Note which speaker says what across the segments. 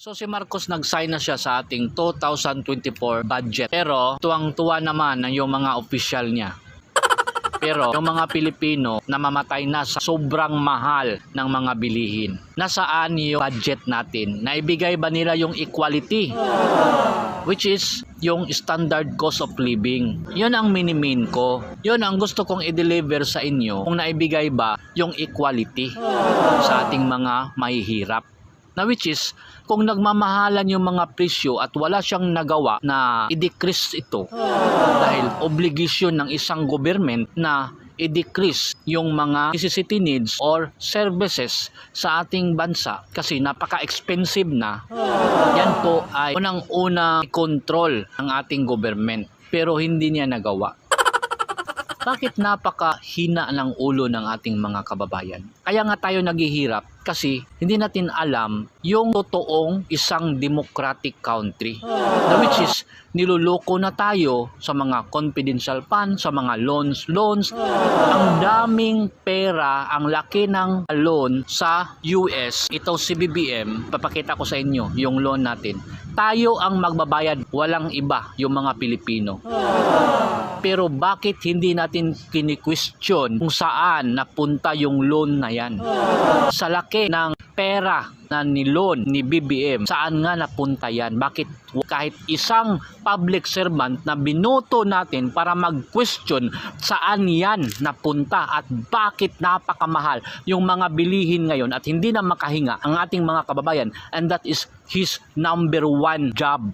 Speaker 1: So si Marcos nag-sign na siya sa ating 2024 budget. Pero tuwang-tuwa naman ang yung mga official niya. Pero yung mga Pilipino namamatay na sa sobrang mahal ng mga bilihin. Nasaan yung budget natin? Naibigay ba nila yung equality? Which is yung standard cost of living. Yun ang minimin ko. Yun ang gusto kong i-deliver sa inyo. Kung naibigay ba yung equality sa ating mga mahihirap. Na which is, kung nagmamahalan yung mga presyo at wala siyang nagawa na i-decrease ito dahil obligasyon ng isang government na i-decrease yung mga necessity needs or services sa ating bansa kasi napaka-expensive na, yan po ay unang-unang control ng ating government pero hindi niya nagawa. Bakit napakahina ng ulo ng ating mga kababayan? Kaya nga tayo naghihirap kasi hindi natin alam yung totoong isang democratic country. Which is, niluloko na tayo sa mga confidential fund, sa mga loans. Ang daming pera, ang laki ng loan sa US. Ito si BBM, papakita ko sa inyo yung loan natin. Tayo ang magbabayad, walang iba, yung mga Pilipino. Pero bakit hindi natin kini-question kung saan napunta yung loan na yan? Sa laki ng pera na ni-loan ni BBM, saan nga napunta yan? Bakit kahit isang public servant na binoto natin para mag-question saan yan napunta at bakit napakamahal yung mga bilihin ngayon at hindi na makahinga ang ating mga kababayan, and that is his number one job.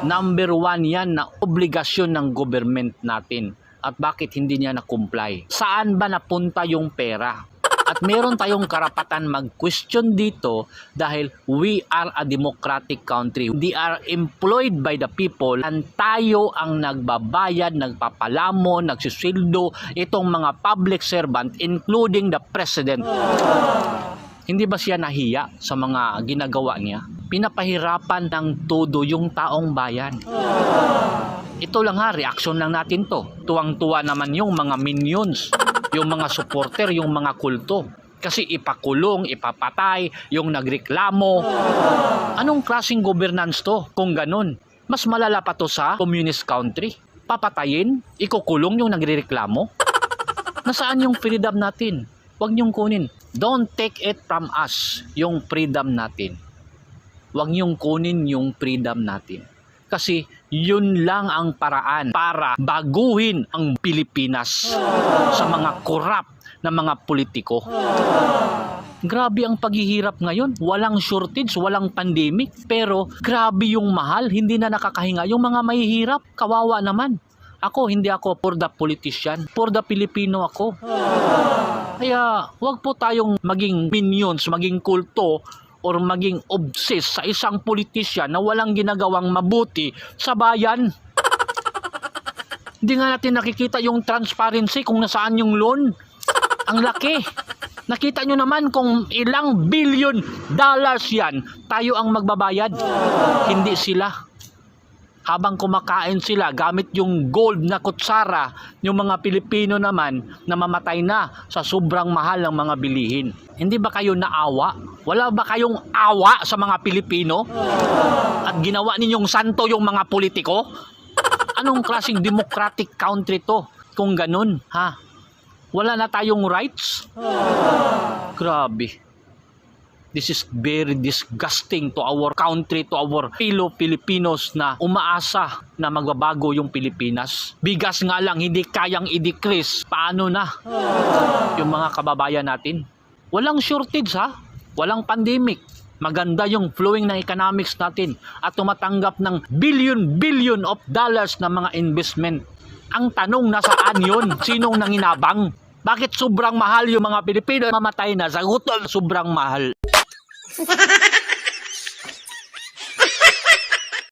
Speaker 1: Number one yan na obligasyon ng government natin. At bakit hindi niya na-comply? Saan ba napunta yung pera? At meron tayong karapatan mag-question dito dahil we are a democratic country. They are employed by the people and tayo ang nagbabayad, nagpapalamon, nagsisildo itong mga public servant including the president. Hindi ba siya nahiya sa mga ginagawa niya? Pinapahirapan ng todo yung taong bayan. Ito lang ha, reaction lang natin to. Tuwang-tuwa naman yung mga minions, yung mga supporter, yung mga kulto. Kasi ipakulong, ipapatay, yung nagreklamo. Anong klaseng governance to kung ganun? Mas malala pa to sa communist country. Papatayin, ikukulong yung nagreklamo. Nasaan yung freedom natin? Huwag niyong kunin. Don't take it from us, yung freedom natin. Huwag niyong kunin yung freedom natin. Kasi yun lang ang paraan para baguhin ang Pilipinas sa mga korap na mga politiko. Grabe ang paghihirap ngayon. Walang shortage, walang pandemic. Pero grabe yung mahal. Hindi na nakakahinga. Yung mga mahihirap, kawawa naman. Ako, hindi ako for the politician. For the Filipino ako. Kaya wag po tayong maging minions, maging kulto, or maging obsessed sa isang politisyan na walang ginagawang mabuti sa bayan. Hindi nga natin nakikita yung transparency kung nasaan yung loan. Ang laki. Nakita nyo naman kung ilang billion dollars yan, tayo ang magbabayad. Hindi sila. Habang kumakain sila gamit yung gold na kutsara, yung mga Pilipino naman namamatay na sa sobrang mahal ng mga bilihin. Hindi ba kayo naawa? Wala ba kayong awa sa mga Pilipino? At ginawa ninyong santo yung mga politiko? Anong klaseng democratic country to kung ganun? Ha? Wala na tayong rights? Grabe. This is very disgusting to our country, to our fellow Filipinos na umaasa na magbabago yung Pilipinas. Bigas nga lang hindi kayang i-decrease. Paano na yung mga kababayan natin? Walang shortage ha? Walang pandemic. Maganda yung flowing ng economics natin at tumatanggap ng billion of dollars na mga investment. Ang tanong, nasaan yun? Sinong nanginabang? Bakit sobrang mahal yung mga Pilipino? Mamatay na sa gutom, sobrang mahal.